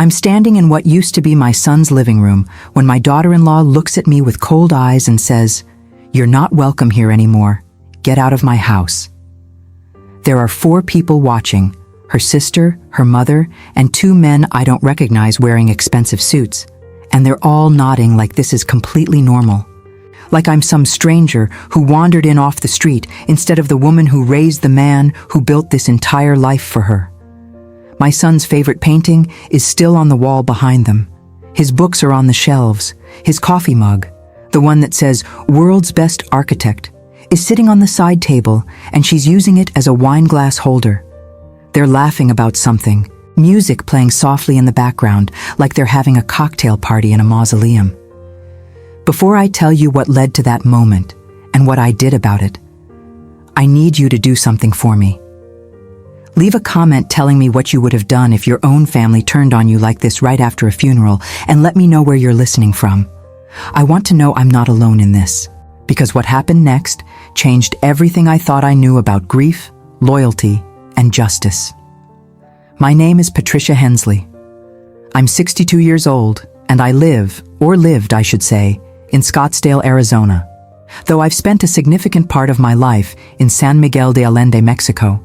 I'm standing in what used to be my son's living room when my daughter-in-law looks at me with cold eyes and says, "You're not welcome here anymore. Get out of my house." There are 4 people watching, her sister, her mother, and 2 men I don't recognize wearing expensive suits, and they're all nodding like this is completely normal. Like I'm some stranger who wandered in off the street instead of the woman who raised the man who built this entire life for her. My son's favorite painting is still on the wall behind them. His books are on the shelves. His coffee mug, the one that says "World's Best Architect," is sitting on the side table, and she's using it as a wine glass holder. They're laughing about something, music playing softly in the background, like they're having a cocktail party in a mausoleum. Before I tell you what led to that moment and what I did about it, I need you to do something for me. Leave a comment telling me what you would have done if your own family turned on you like this right after a funeral, and let me know where you're listening from. I want to know I'm not alone in this, because what happened next changed everything I thought I knew about grief, loyalty, and justice. My name is Patricia Hensley. I'm 62 years old, and I live, or lived, I should say, in Scottsdale, Arizona, though I've spent a significant part of my life in San Miguel de Allende, Mexico,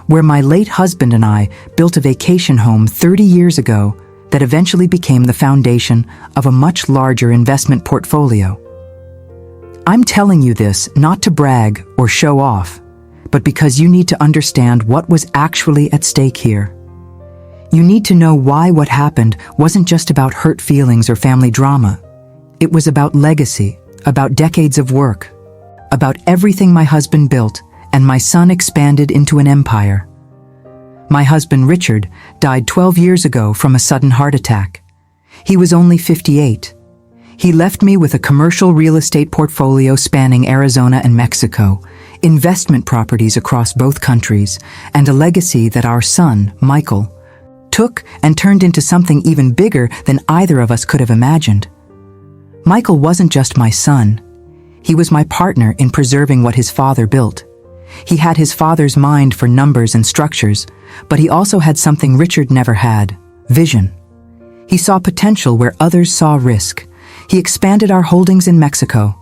where my late husband and I built a vacation home 30 years ago that eventually became the foundation of a much larger investment portfolio. I'm telling you this not to brag or show off, but because you need to understand what was actually at stake here. You need to know why what happened wasn't just about hurt feelings or family drama. It was about legacy, about decades of work, about everything my husband built and my son expanded into an empire. My husband, Richard, died 12 years ago from a sudden heart attack. He was only 58. He left me with a commercial real estate portfolio spanning Arizona and Mexico, investment properties across both countries, and a legacy that our son, Michael, took and turned into something even bigger than either of us could have imagined. Michael wasn't just my son. He was my partner in preserving what his father built. He had his father's mind for numbers and structures, but he also had something Richard never had: vision. He saw potential where others saw risk. He expanded our holdings in Mexico,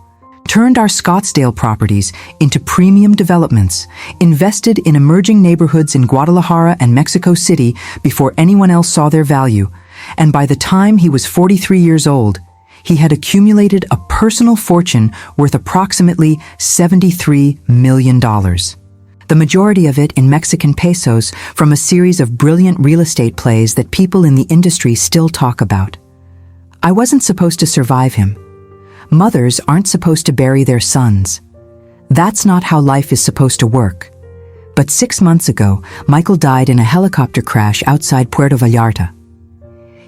turned our Scottsdale properties into premium developments, invested in emerging neighborhoods in Guadalajara and Mexico City before anyone else saw their value, and by the time he was 43 years old, he had accumulated a personal fortune worth approximately $73 million. The majority of it in Mexican pesos from a series of brilliant real estate plays that people in the industry still talk about. I wasn't supposed to survive him. Mothers aren't supposed to bury their sons. That's not how life is supposed to work. But 6 months ago, Michael died in a helicopter crash outside Puerto Vallarta.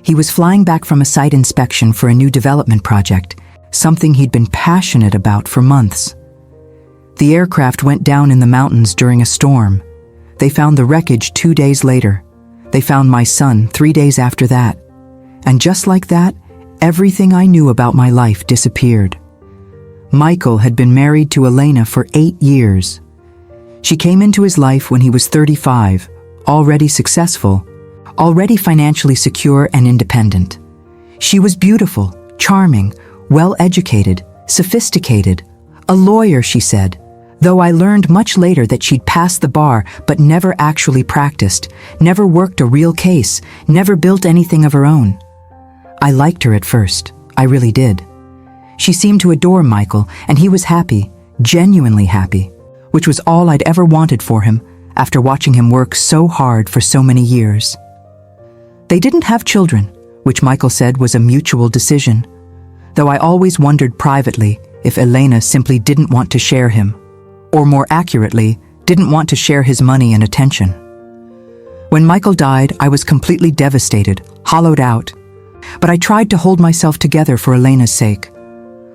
He was flying back from a site inspection for a new development project, something he'd been passionate about for months. The aircraft went down in the mountains during a storm. They found the wreckage 2 days later. They found my son 3 days after that. And just like that, everything I knew about my life disappeared. Michael had been married to Elena for 8 years. She came into his life when he was 35, already successful, already financially secure and independent. She was beautiful, charming, well-educated, sophisticated, a lawyer, she said, though I learned much later that she'd passed the bar but never actually practiced, never worked a real case, never built anything of her own. I liked her at first, I really did. She seemed to adore Michael, and he was happy, genuinely happy, which was all I'd ever wanted for him after watching him work so hard for so many years. They didn't have children, which Michael said was a mutual decision, though I always wondered privately if Elena simply didn't want to share him, or more accurately, didn't want to share his money and attention. When Michael died, I was completely devastated, hollowed out, but I tried to hold myself together for Elena's sake.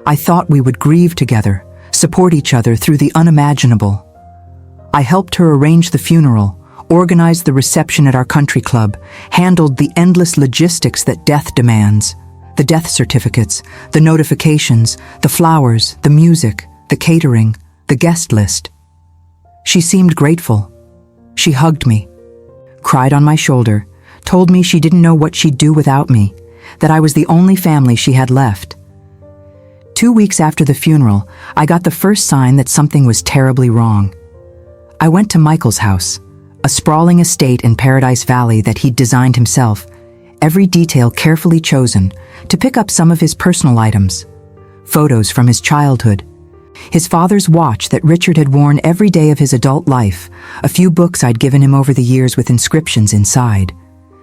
I thought we would grieve together, support each other through the unimaginable. I helped her arrange the funeral, organized the reception at our country club, handled the endless logistics that death demands, the death certificates, the notifications, the flowers, the music, the catering, the guest list. She seemed grateful. She hugged me, cried on my shoulder, told me she didn't know what she'd do without me, that I was the only family she had left. 2 weeks after the funeral, I got the first sign that something was terribly wrong. I went to Michael's house, a sprawling estate in Paradise Valley that he'd designed himself, every detail carefully chosen, to pick up some of his personal items. Photos from his childhood, his father's watch that Richard had worn every day of his adult life, a few books I'd given him over the years with inscriptions inside.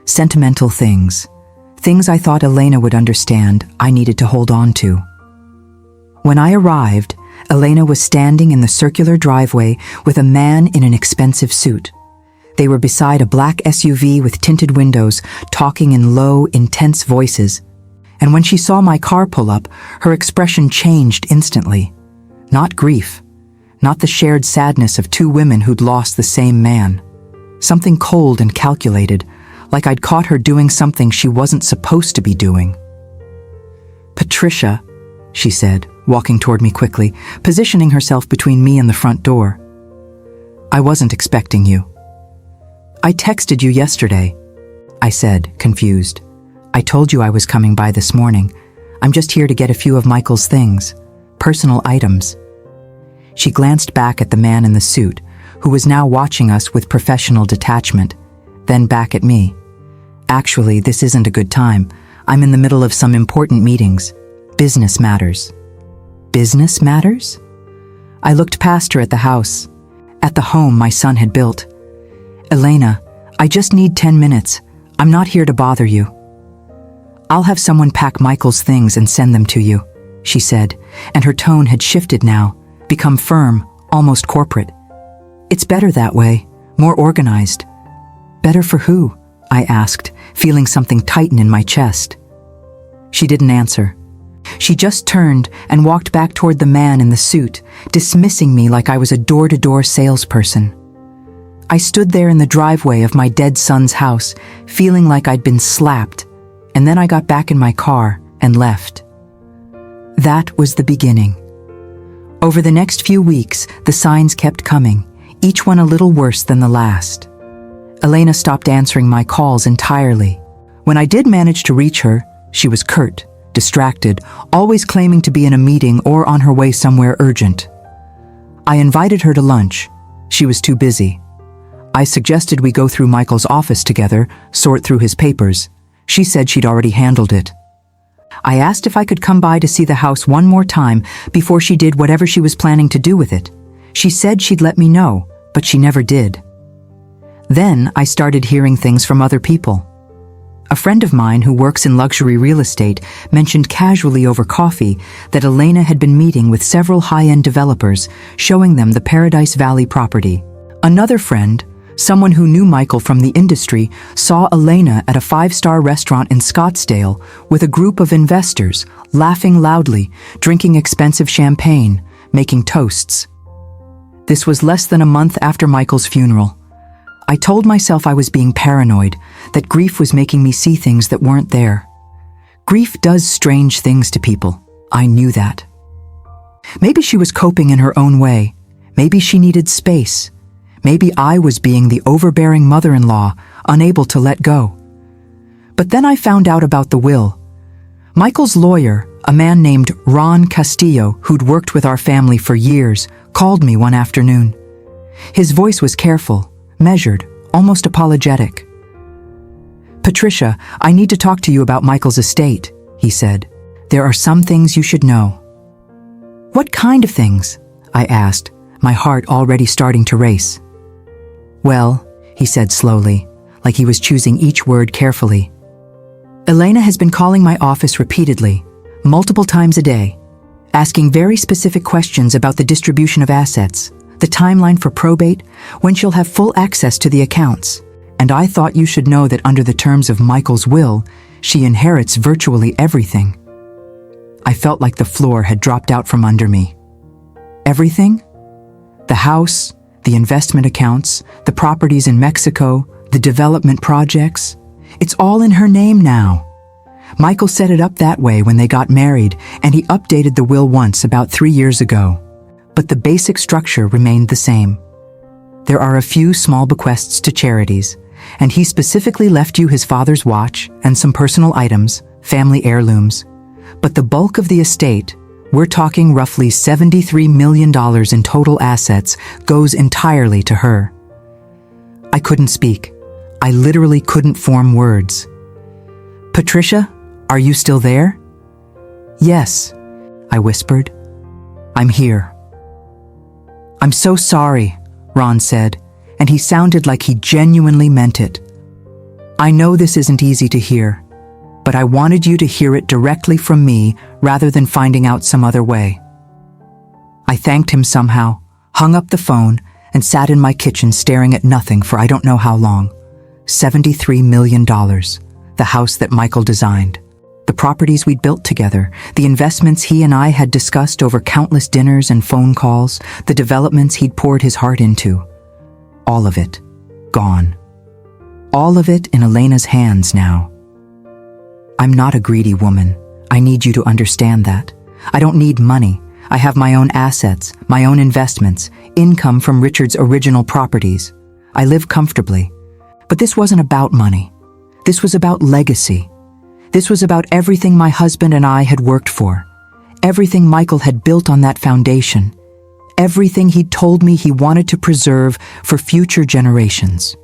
Sentimental things. Things I thought Elena would understand I needed to hold on to. When I arrived, Elena was standing in the circular driveway with a man in an expensive suit. They were beside a black SUV with tinted windows, talking in low, intense voices. And when she saw my car pull up, her expression changed instantly. Not grief, not the shared sadness of two women who'd lost the same man. Something cold and calculated, like I'd caught her doing something she wasn't supposed to be doing. "Patricia," she said, walking toward me quickly, positioning herself between me and the front door. "I wasn't expecting you." "I texted you yesterday," I said, confused. "I told you I was coming by this morning. I'm just here to get a few of Michael's things, personal items." She glanced back at the man in the suit, who was now watching us with professional detachment, then back at me. "Actually, this isn't a good time. I'm in the middle of some important meetings. Business matters." Business matters? I looked past her at the house, at the home my son had built. "Elena, I just need 10 minutes. I'm not here to bother you." "I'll have someone pack Michael's things and send them to you," she said, and her tone had shifted now, become firm, almost corporate. "It's better that way, more organized." "Better for who?" I asked, feeling something tighten in my chest. She didn't answer. She just turned and walked back toward the man in the suit, dismissing me like I was a door-to-door salesperson. I stood there in the driveway of my dead son's house, feeling like I'd been slapped, and then I got back in my car and left. That was the beginning. Over the next few weeks, the signs kept coming, each one a little worse than the last. Elena stopped answering my calls entirely. When I did manage to reach her, she was curt, distracted, always claiming to be in a meeting or on her way somewhere urgent. I invited her to lunch. She was too busy. I suggested we go through Michael's office together, sort through his papers. She said she'd already handled it. I asked if I could come by to see the house one more time before she did whatever she was planning to do with it. She said she'd let me know, but she never did. Then I started hearing things from other people. A friend of mine who works in luxury real estate mentioned casually over coffee that Elena had been meeting with several high-end developers, showing them the Paradise Valley property. Another friend, someone who knew Michael from the industry, saw Elena at a 5-star restaurant in Scottsdale with a group of investors, laughing loudly, drinking expensive champagne, making toasts. This was less than a month after Michael's funeral. I told myself I was being paranoid, that grief was making me see things that weren't there. Grief does strange things to people. I knew that. Maybe she was coping in her own way. Maybe she needed space. Maybe I was being the overbearing mother-in-law, unable to let go. But then I found out about the will. Michael's lawyer, a man named Ron Castillo, who'd worked with our family for years, called me one afternoon. His voice was careful, measured, almost apologetic. "Patricia, I need to talk to you about Michael's estate," he said. "There are some things you should know." "What kind of things?" I asked, my heart already starting to race. "Well," he said slowly, like he was choosing each word carefully. "Elena has been calling my office repeatedly, multiple times a day, asking very specific questions about the distribution of assets, the timeline for probate, when she'll have full access to the accounts. And I thought you should know that under the terms of Michael's will, she inherits virtually everything." I felt like the floor had dropped out from under me. Everything? The house, the investment accounts, the properties in Mexico, the development projects. It's all in her name now. Michael set it up that way when they got married, and he updated the will once about 3 years ago. But the basic structure remained the same. There are a few small bequests to charities, and he specifically left you his father's watch and some personal items, family heirlooms. But the bulk of the estate, we're talking roughly $73 million in total assets, goes entirely to her. I couldn't speak. I literally couldn't form words. Patricia, are you still there? Yes, I whispered. I'm here. I'm so sorry, Ron said, and he sounded like he genuinely meant it. I know this isn't easy to hear, but I wanted you to hear it directly from me rather than finding out some other way. I thanked him somehow, hung up the phone, and sat in my kitchen staring at nothing for I don't know how long. $73 million, the house that Michael designed. The properties we'd built together, the investments he and I had discussed over countless dinners and phone calls, the developments he'd poured his heart into. All of it, gone. All of it in Elena's hands now. I'm not a greedy woman. I need you to understand that. I don't need money. I have my own assets, my own investments, income from Richard's original properties. I live comfortably. But this wasn't about money. This was about legacy. This was about everything my husband and I had worked for. Everything Michael had built on that foundation. Everything he'd told me he wanted to preserve for future generations.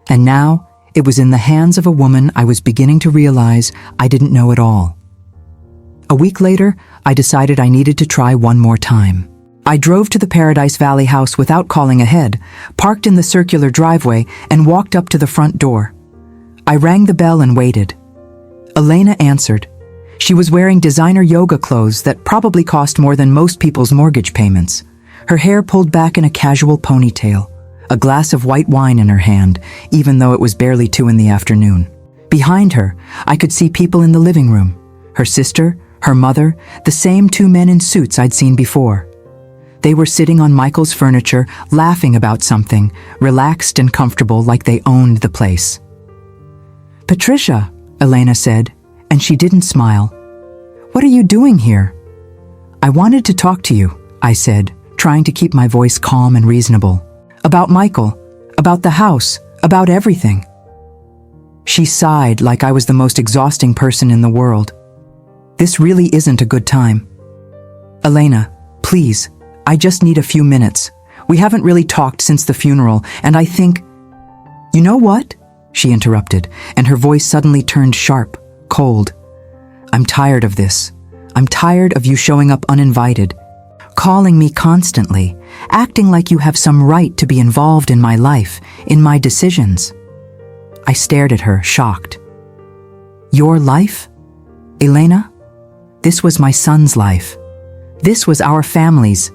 And now, it was in the hands of a woman I was beginning to realize I didn't know at all. A week later, I decided I needed to try one more time. I drove to the Paradise Valley house without calling ahead, parked in the circular driveway, and walked up to the front door. I rang the bell and waited. Elena answered. She was wearing designer yoga clothes that probably cost more than most people's mortgage payments. Her hair pulled back in a casual ponytail, a glass of white wine in her hand, even though it was barely 2 p.m. Behind her, I could see people in the living room. Her sister, her mother, the same 2 men in suits I'd seen before. They were sitting on Michael's furniture, laughing about something, relaxed and comfortable like they owned the place. Patricia, Elena said, and she didn't smile. What are you doing here? I wanted to talk to you, I said, trying to keep my voice calm and reasonable. About Michael, about the house, about everything. She sighed like I was the most exhausting person in the world. This really isn't a good time. Elena, please, I just need a few minutes. We haven't really talked since the funeral, and I think... You know what? She interrupted, and her voice suddenly turned sharp, cold. I'm tired of this. I'm tired of you showing up uninvited, calling me constantly, acting like you have some right to be involved in my life, in my decisions. I stared at her, shocked. Your life? Elena? This was my son's life. This was our family's.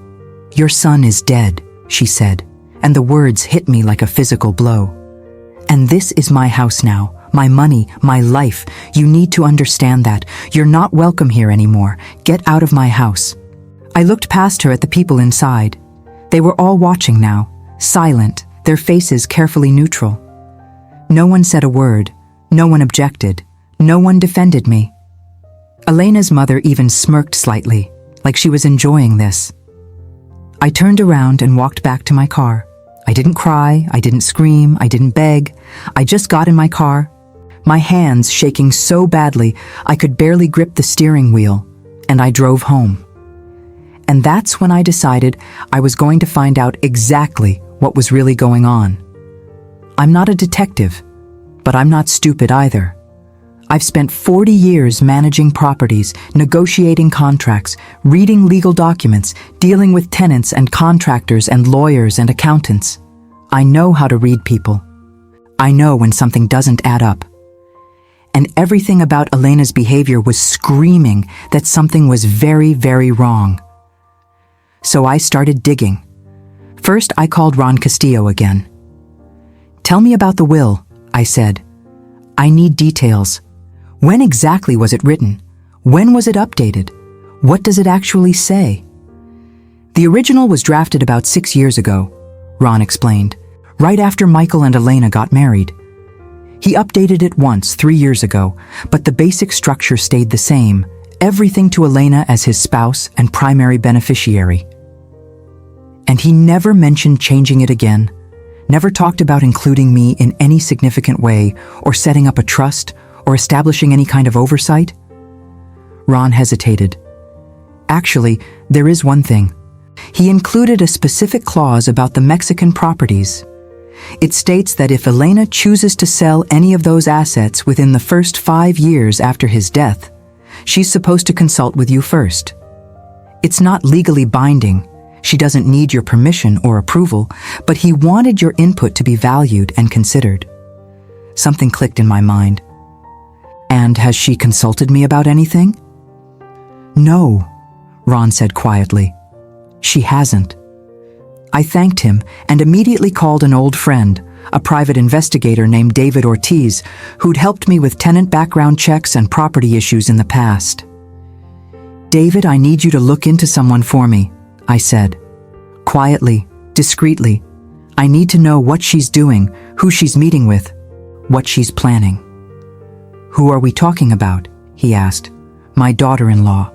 Your son is dead, she said, and the words hit me like a physical blow. And this is my house now, my money, my life. You need to understand that. You're not welcome here anymore. Get out of my house. I looked past her at the people inside. They were all watching now, silent, their faces carefully neutral. No one said a word. No one objected. No one defended me. Elena's mother even smirked slightly, like she was enjoying this. I turned around and walked back to my car. I didn't cry, I didn't scream, I didn't beg. I just got in my car, my hands shaking so badly I could barely grip the steering wheel, and I drove home. And that's when I decided I was going to find out exactly what was really going on. I'm not a detective, but I'm not stupid either. I've spent 40 years managing properties, negotiating contracts, reading legal documents, dealing with tenants and contractors and lawyers and accountants. I know how to read people. I know when something doesn't add up. And everything about Elena's behavior was screaming that something was very, very wrong. So I started digging. First, I called Ron Castillo again. Tell me about the will, I said. I need details. When exactly was it written? When was it updated? What does it actually say? The original was drafted about 6 years ago, Ron explained, right after Michael and Elena got married. He updated it once 3 years ago, but the basic structure stayed the same, everything to Elena as his spouse and primary beneficiary. And he never mentioned changing it again, never talked about including me in any significant way or setting up a trust or establishing any kind of oversight? Ron hesitated. Actually, there is one thing. He included a specific clause about the Mexican properties. It states that if Elena chooses to sell any of those assets within the first 5 years after his death, she's supposed to consult with you first. It's not legally binding. She doesn't need your permission or approval, but he wanted your input to be valued and considered. Something clicked in my mind. And has she consulted me about anything? No, Ron said quietly. She hasn't. I thanked him and immediately called an old friend, a private investigator named David Ortiz, who'd helped me with tenant background checks and property issues in the past. David, I need you to look into someone for me, I said. Quietly, discreetly. I need to know what she's doing, who she's meeting with, what she's planning. Who are we talking about? He asked. My daughter-in-law.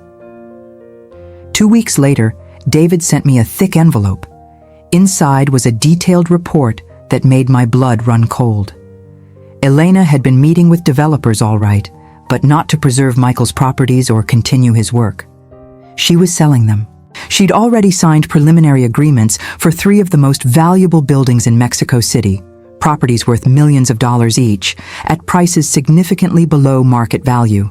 2 weeks later, David sent me a thick envelope. Inside was a detailed report that made my blood run cold. Elena had been meeting with developers all right, but not to preserve Michael's properties or continue his work. She was selling them. She'd already signed preliminary agreements for 3 of the most valuable buildings in Mexico City, properties worth millions of dollars each, at prices significantly below market value.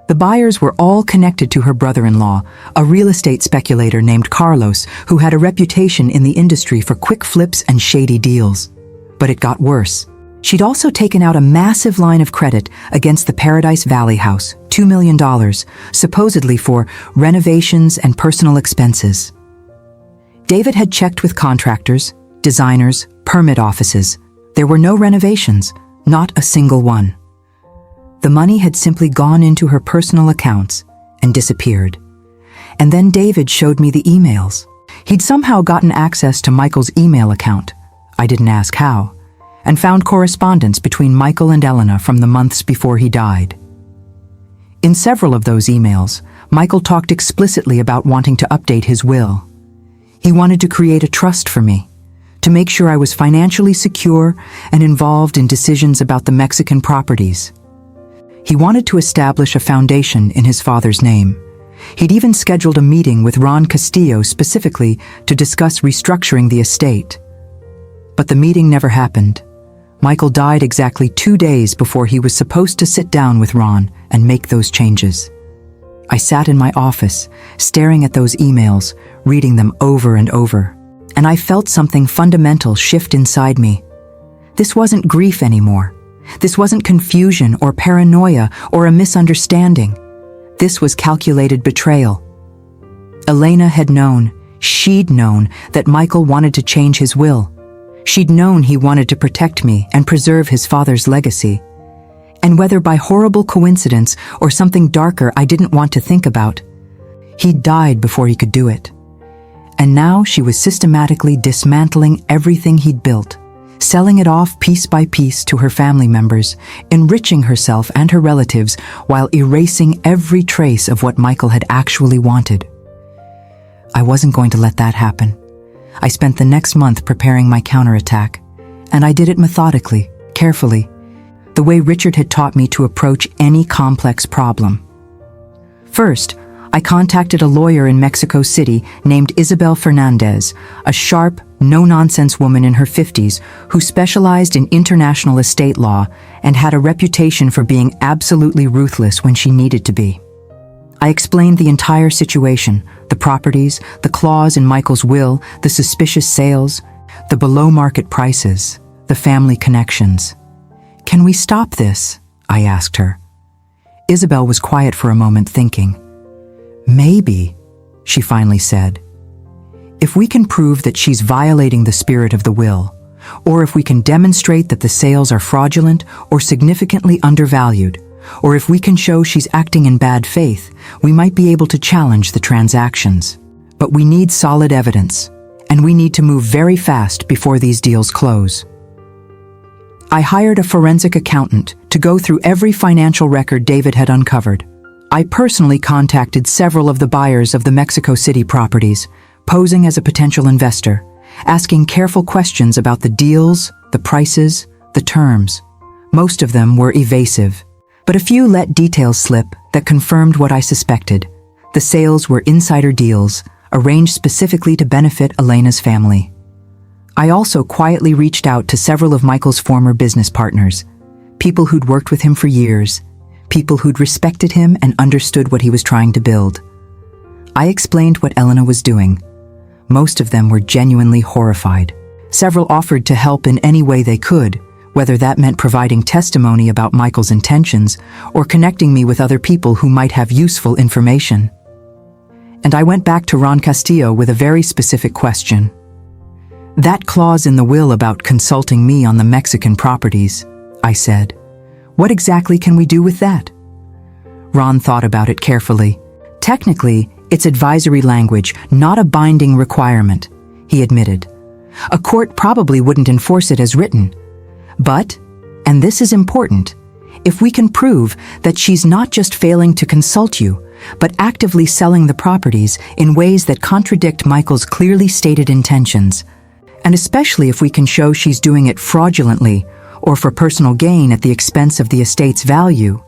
The buyers were all connected to her brother-in-law, a real estate speculator named Carlos, who had a reputation in the industry for quick flips and shady deals. But it got worse. She'd also taken out a massive line of credit against the Paradise Valley house, $2 million, supposedly for renovations and personal expenses. David had checked with contractors, designers, permit offices. There were no renovations, not a single one. The money had simply gone into her personal accounts and disappeared. And then David showed me the emails. He'd somehow gotten access to Michael's email account. I didn't ask how, and found correspondence between Michael and Elena from the months before he died. In several of those emails, Michael talked explicitly about wanting to update his will. He wanted to create a trust for me, to make sure I was financially secure and involved in decisions about the Mexican properties. He wanted to establish a foundation in his father's name. He'd even scheduled a meeting with Ron Castillo specifically to discuss restructuring the estate. But the meeting never happened. Michael died exactly 2 days before he was supposed to sit down with Ron and make those changes. I sat in my office, staring at those emails, reading them over and over, and I felt something fundamental shift inside me. This wasn't grief anymore. This wasn't confusion or paranoia or a misunderstanding. This was calculated betrayal. Elena had known, she'd known, that Michael wanted to change his will. She'd known he wanted to protect me and preserve his father's legacy. And whether by horrible coincidence or something darker I didn't want to think about, he'd died before he could do it. And now she was systematically dismantling everything he'd built, selling it off piece by piece to her family members, enriching herself and her relatives while erasing every trace of what Michael had actually wanted. I wasn't going to let that happen. I spent the next month preparing my counterattack, and I did it methodically, carefully, the way Richard had taught me to approach any complex problem. First, I contacted a lawyer in Mexico City named Isabel Fernandez, a sharp, no-nonsense woman in her 50s who specialized in international estate law and had a reputation for being absolutely ruthless when she needed to be. I explained the entire situation, the properties, the clause in Michael's will, the suspicious sales, the below-market prices, the family connections. "Can we stop this?" I asked her. Isabel was quiet for a moment, thinking. "Maybe," she finally said. "If we can prove that she's violating the spirit of the will, or if we can demonstrate that the sales are fraudulent or significantly undervalued, or if we can show she's acting in bad faith, we might be able to challenge the transactions. But we need solid evidence, and we need to move very fast before these deals close." I hired a forensic accountant to go through every financial record David had uncovered. I personally contacted several of the buyers of the Mexico City properties, posing as a potential investor, asking careful questions about the deals, the prices, the terms. Most of them were evasive, but a few let details slip that confirmed what I suspected. The sales were insider deals, arranged specifically to benefit Elena's family. I also quietly reached out to several of Michael's former business partners, people who'd worked with him for years, people who'd respected him and understood what he was trying to build. I explained what Elena was doing. Most of them were genuinely horrified. Several offered to help in any way they could, whether that meant providing testimony about Michael's intentions or connecting me with other people who might have useful information. And I went back to Ron Castillo with a very specific question. That clause in the will about consulting me on the Mexican properties, I said. What exactly can we do with that? Ron thought about it carefully. Technically, it's advisory language, not a binding requirement, he admitted. A court probably wouldn't enforce it as written. But, and this is important, if we can prove that she's not just failing to consult you, but actively selling the properties in ways that contradict Michael's clearly stated intentions, and especially if we can show she's doing it fraudulently or for personal gain at the expense of the estate's value,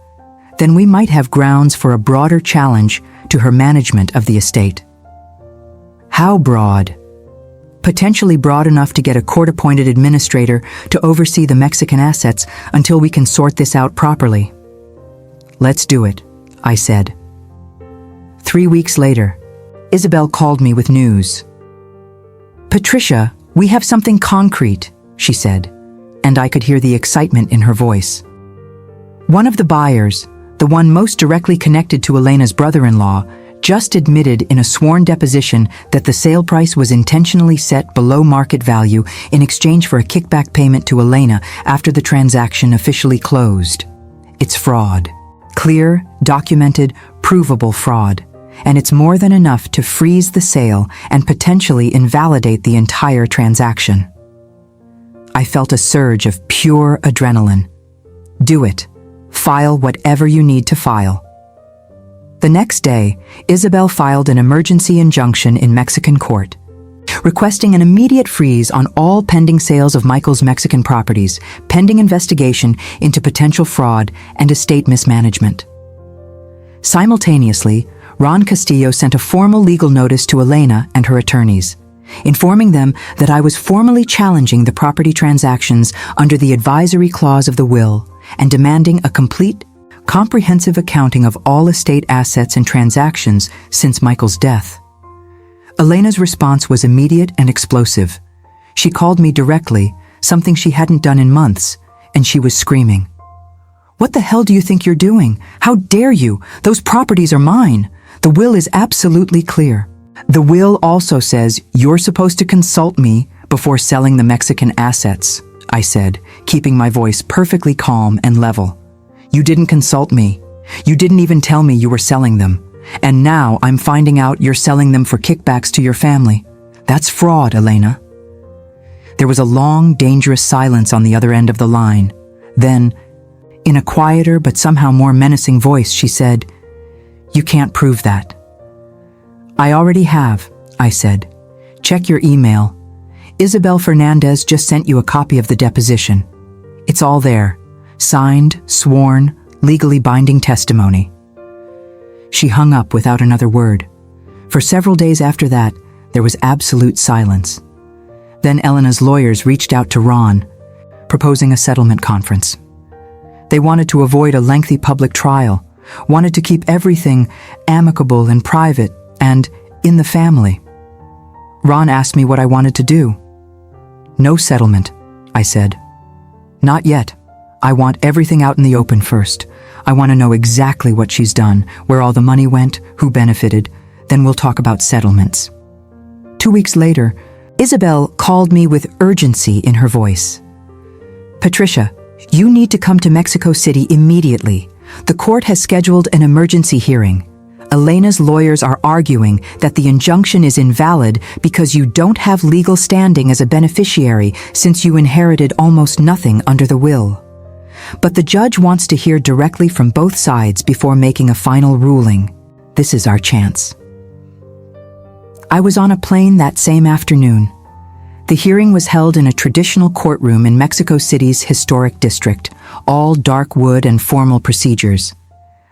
then we might have grounds for a broader challenge to her management of the estate. How broad? Potentially broad enough to get a court-appointed administrator to oversee the Mexican assets until we can sort this out properly. Let's do it, I said. 3 weeks later, Isabel called me with news. Patricia, we have something concrete, she said, and I could hear the excitement in her voice. One of the buyers, the one most directly connected to Elena's brother-in-law, just admitted in a sworn deposition that the sale price was intentionally set below market value in exchange for a kickback payment to Elena after the transaction officially closed. It's fraud. Clear, documented, provable fraud. And it's more than enough to freeze the sale and potentially invalidate the entire transaction. I felt a surge of pure adrenaline. Do it. File whatever you need to file. The next day, Isabel filed an emergency injunction in Mexican court, requesting an immediate freeze on all pending sales of Michael's Mexican properties, pending investigation into potential fraud and estate mismanagement. Simultaneously, Ron Castillo sent a formal legal notice to Elena and her attorneys, informing them that I was formally challenging the property transactions under the advisory clause of the will and demanding a complete, comprehensive accounting of all estate assets and transactions since Michael's death. Elena's response was immediate and explosive. She called me directly, something she hadn't done in months, and she was screaming. "What the hell do you think you're doing? How dare you? Those properties are mine. The will is absolutely clear. The will also says you're supposed to consult me before selling the Mexican assets," I said, keeping my voice perfectly calm and level. "You didn't consult me. You didn't even tell me you were selling them. And now I'm finding out you're selling them for kickbacks to your family. That's fraud, Elena." There was a long, dangerous silence on the other end of the line. Then, in a quieter but somehow more menacing voice, she said, "You can't prove that." "I already have," I said. "Check your email. Isabel Fernandez just sent you a copy of the deposition. It's all there. Signed, sworn, legally binding testimony." She hung up without another word. For several days after that, there was absolute silence. Then Elena's lawyers reached out to Ron, proposing a settlement conference. They wanted to avoid a lengthy public trial, wanted to keep everything amicable and private and in the family. Ron asked me what I wanted to do. "No settlement," I said. "Not yet. I want everything out in the open first. I want to know exactly what she's done, where all the money went, who benefited. Then we'll talk about settlements." 2 weeks later, Isabel called me with urgency in her voice. "Patricia, you need to come to Mexico City immediately. The court has scheduled an emergency hearing. Elena's lawyers are arguing that the injunction is invalid because you don't have legal standing as a beneficiary since you inherited almost nothing under the will. But the judge wants to hear directly from both sides before making a final ruling. This is our chance." I was on a plane that same afternoon. The hearing was held in a traditional courtroom in Mexico City's historic district, all dark wood and formal procedures.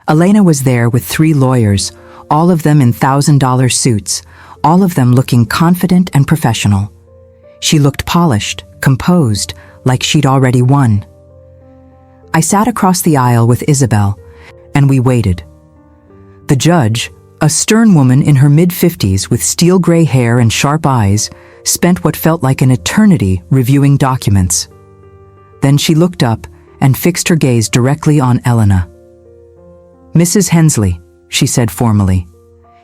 Elena was there with 3 lawyers, all of them in $1,000 suits, all of them looking confident and professional. She looked polished, composed, like she'd already won. I sat across the aisle with Isabel, and we waited. The judge, a stern woman in her mid-50s with steel gray hair and sharp eyes, spent what felt like an eternity reviewing documents. Then she looked up and fixed her gaze directly on Elena. "Mrs. Hensley," she said formally,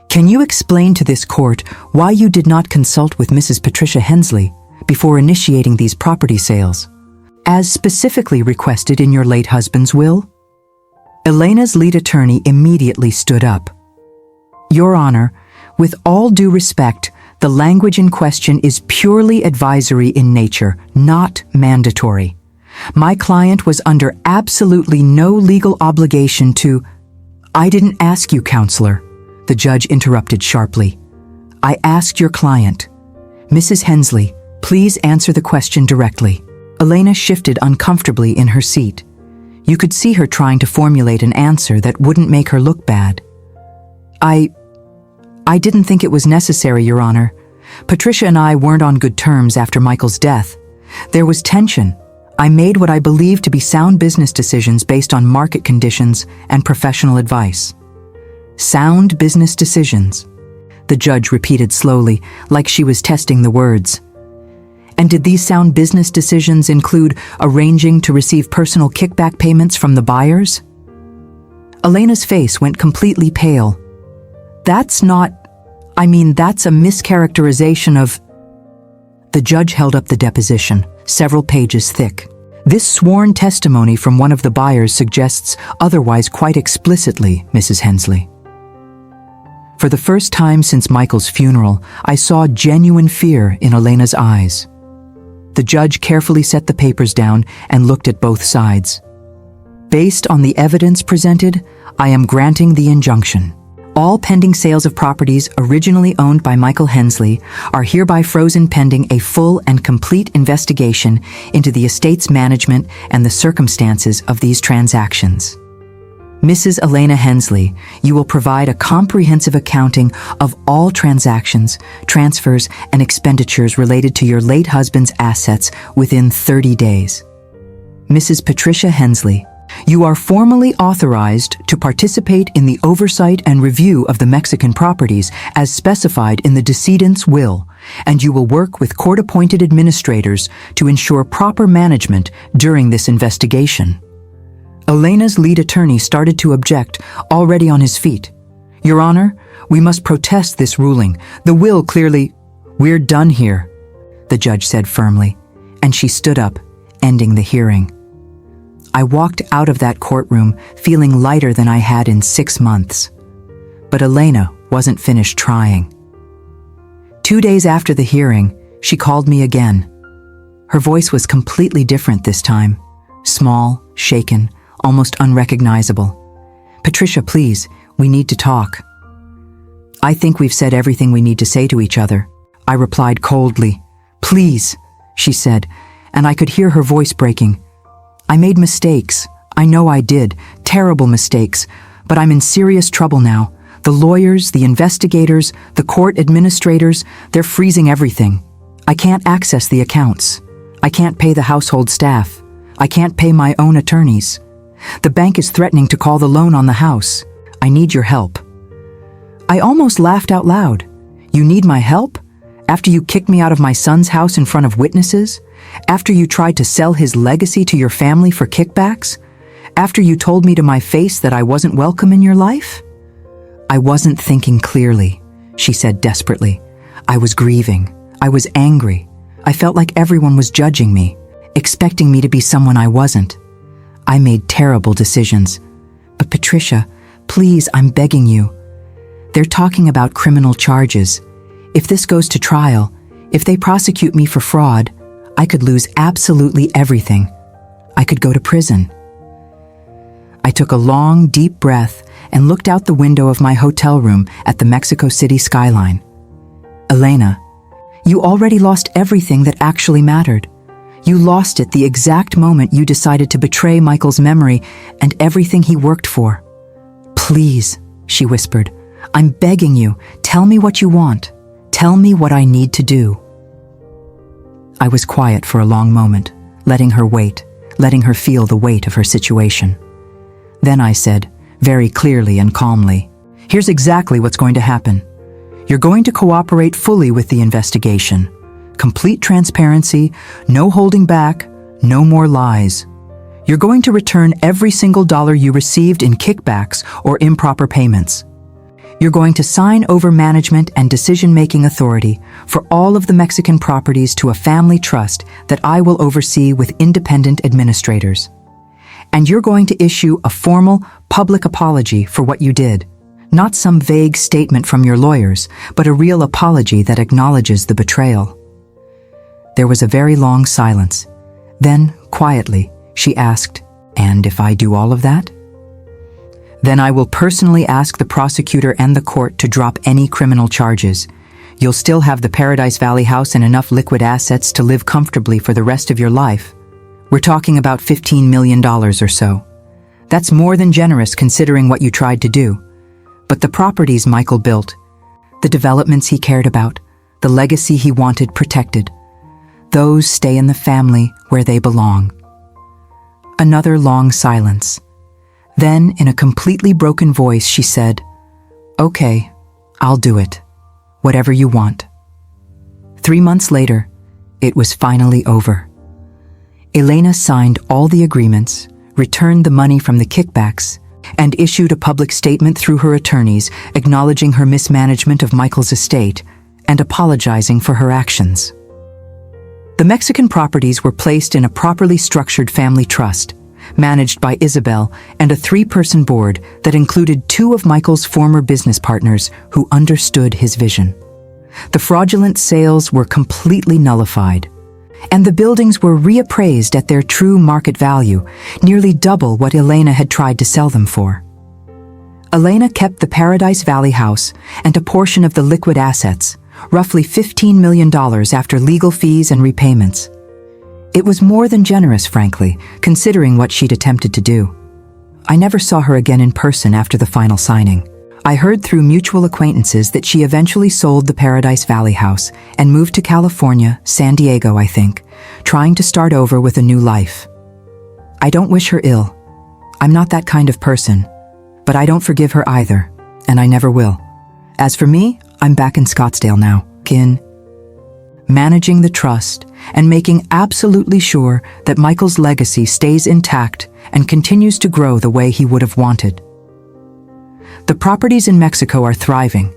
"can you explain to this court why you did not consult with Mrs. Patricia Hensley before initiating these property sales, as specifically requested in your late husband's will?" Elena's lead attorney immediately stood up. "Your Honor, with all due respect, the language in question is purely advisory in nature, not mandatory. My client was under absolutely no legal obligation to—" "I didn't ask you, counselor," the judge interrupted sharply. "I asked your client. Mrs. Hensley, please answer the question directly." Elena shifted uncomfortably in her seat. You could see her trying to formulate an answer that wouldn't make her look bad. I didn't think it was necessary, Your Honor. Patricia and I weren't on good terms after Michael's death. There was tension. I made what I believed to be sound business decisions based on market conditions and professional advice." "Sound business decisions," the judge repeated slowly, like she was testing the words. "And did these sound business decisions include arranging to receive personal kickback payments from the buyers?" Elena's face went completely pale. That's a mischaracterization of—" The judge held up the deposition, several pages thick. "This sworn testimony from one of the buyers suggests otherwise quite explicitly, Mrs. Hensley." For the first time since Michael's funeral, I saw genuine fear in Elena's eyes. The judge carefully set the papers down and looked at both sides. "Based on the evidence presented, I am granting the injunction. All pending sales of properties originally owned by Michael Hensley are hereby frozen pending a full and complete investigation into the estate's management and the circumstances of these transactions. Mrs. Elena Hensley, you will provide a comprehensive accounting of all transactions, transfers, and expenditures related to your late husband's assets within 30 days. Mrs. Patricia Hensley, you are formally authorized to participate in the oversight and review of the Mexican properties as specified in the decedent's will, and you will work with court-appointed administrators to ensure proper management during this investigation." Elena's lead attorney started to object, already on his feet. "Your Honor, we must protest this ruling. The will clearly—" "We're done here," the judge said firmly, and she stood up, ending the hearing. I walked out of that courtroom feeling lighter than I had in 6 months. But Elena wasn't finished trying. 2 days after the hearing, she called me again. Her voice was completely different this time. Small, shaken, almost unrecognizable. "Patricia, please, we need to talk." "I think we've said everything we need to say to each other," I replied coldly. "Please," she said, and I could hear her voice breaking. "I made mistakes. I know I did. Terrible mistakes. But I'm in serious trouble now. The lawyers, the investigators, the court administrators, they're freezing everything. I can't access the accounts. I can't pay the household staff. I can't pay my own attorneys. The bank is threatening to call the loan on the house. I need your help." I almost laughed out loud. "You need my help? After you kicked me out of my son's house in front of witnesses? After you tried to sell his legacy to your family for kickbacks? After you told me to my face that I wasn't welcome in your life?" "I wasn't thinking clearly," she said desperately. "I was grieving. I was angry. I felt like everyone was judging me, expecting me to be someone I wasn't. I made terrible decisions. But Patricia, please, I'm begging you. They're talking about criminal charges. If this goes to trial, if they prosecute me for fraud, I could lose absolutely everything. I could go to prison." I took a long, deep breath and looked out the window of my hotel room at the Mexico City skyline. "Elena, You already lost everything that actually mattered. You lost it the exact moment you decided to betray Michael's memory and everything he worked for. Please, she whispered, I'm begging you, tell me what you want. Tell me what I need to do. I was quiet for a long moment, letting her wait, letting her feel the weight of her situation. Then I said, very clearly and calmly, here's exactly what's going to happen. You're going to cooperate fully with the investigation. Complete transparency, no holding back, no more lies. You're going to return every single dollar you received in kickbacks or improper payments. You're going to sign over management and decision-making authority for all of the Mexican properties to a family trust that I will oversee with independent administrators. And you're going to issue a formal, public apology for what you did. Not some vague statement from your lawyers, but a real apology that acknowledges the betrayal. There was a very long silence. Then, quietly, she asked, and if I do all of that? Then I will personally ask the prosecutor and the court to drop any criminal charges. You'll still have the Paradise Valley house and enough liquid assets to live comfortably for the rest of your life. We're talking about $15 million or so. That's more than generous considering what you tried to do. But the properties Michael built, the developments he cared about, the legacy he wanted protected, those stay in the family where they belong. Another long silence. Then, in a completely broken voice, she said, Okay, I'll do it. Whatever you want. 3 months later, it was finally over. Elena signed all the agreements, returned the money from the kickbacks, and issued a public statement through her attorneys acknowledging her mismanagement of Michael's estate and apologizing for her actions. The Mexican properties were placed in a properly structured family trust, managed by Isabel and a 3-person board that included 2 of Michael's former business partners who understood his vision. The fraudulent sales were completely nullified, and the buildings were reappraised at their true market value, nearly double what Elena had tried to sell them for. Elena kept the Paradise Valley house and a portion of the liquid assets, roughly $15 million after legal fees and repayments. It was more than generous, frankly, considering what she'd attempted to do. I never saw her again in person after the final signing. I heard through mutual acquaintances that she eventually sold the Paradise Valley house and moved to California, San Diego, I think, trying to start over with a new life. I don't wish her ill. I'm not that kind of person, but I don't forgive her either, and I never will. As for me, I'm back in Scottsdale now, managing the trust and making absolutely sure that Michael's legacy stays intact and continues to grow the way he would have wanted. The properties in Mexico are thriving.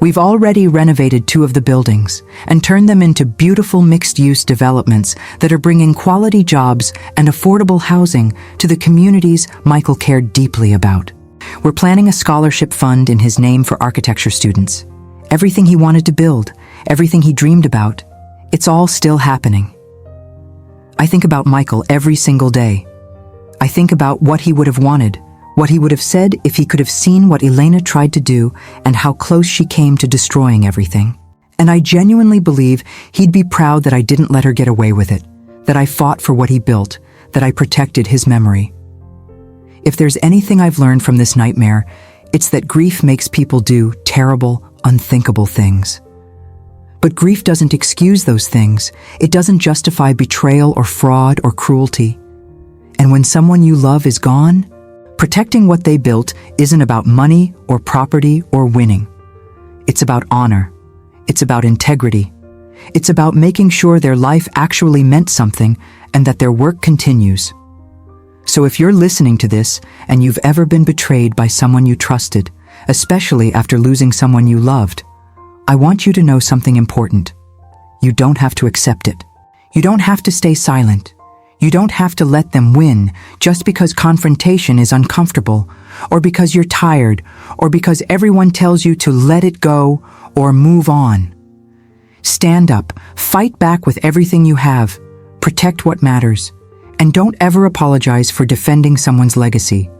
We've already renovated 2 of the buildings and turned them into beautiful mixed-use developments that are bringing quality jobs and affordable housing to the communities Michael cared deeply about. We're planning a scholarship fund in his name for architecture students. Everything he wanted to build, everything he dreamed about, it's all still happening. I think about Michael every single day. I think about what he would have wanted, what he would have said if he could have seen what Elena tried to do and how close she came to destroying everything. And I genuinely believe he'd be proud that I didn't let her get away with it, that I fought for what he built, that I protected his memory. If there's anything I've learned from this nightmare, it's that grief makes people do terrible, unthinkable things. But grief doesn't excuse those things. It doesn't justify betrayal or fraud or cruelty. And when someone you love is gone, protecting what they built isn't about money or property or winning. It's about honor. It's about integrity. It's about making sure their life actually meant something and that their work continues. So if you're listening to this and you've ever been betrayed by someone you trusted, especially after losing someone you loved, I want you to know something important. You don't have to accept it. You don't have to stay silent. You don't have to let them win just because confrontation is uncomfortable, or because you're tired, or because everyone tells you to let it go or move on. Stand up, fight back with everything you have, protect what matters, and don't ever apologize for defending someone's legacy.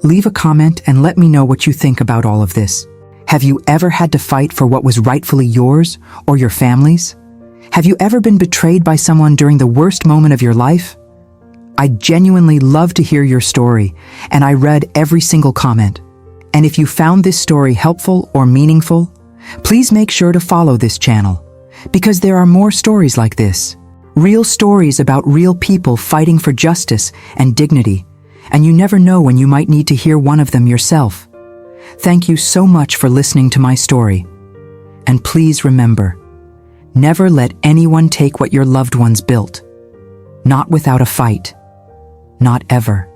Leave a comment and let me know what you think about all of this. Have you ever had to fight for what was rightfully yours or your family's? Have you ever been betrayed by someone during the worst moment of your life? I genuinely love to hear your story, and I read every single comment. And if you found this story helpful or meaningful, please make sure to follow this channel, because there are more stories like this. Real stories about real people fighting for justice and dignity, and you never know when you might need to hear one of them yourself. Thank you so much for listening to my story. And please remember, never let anyone take what your loved ones built. Not without a fight. Not ever.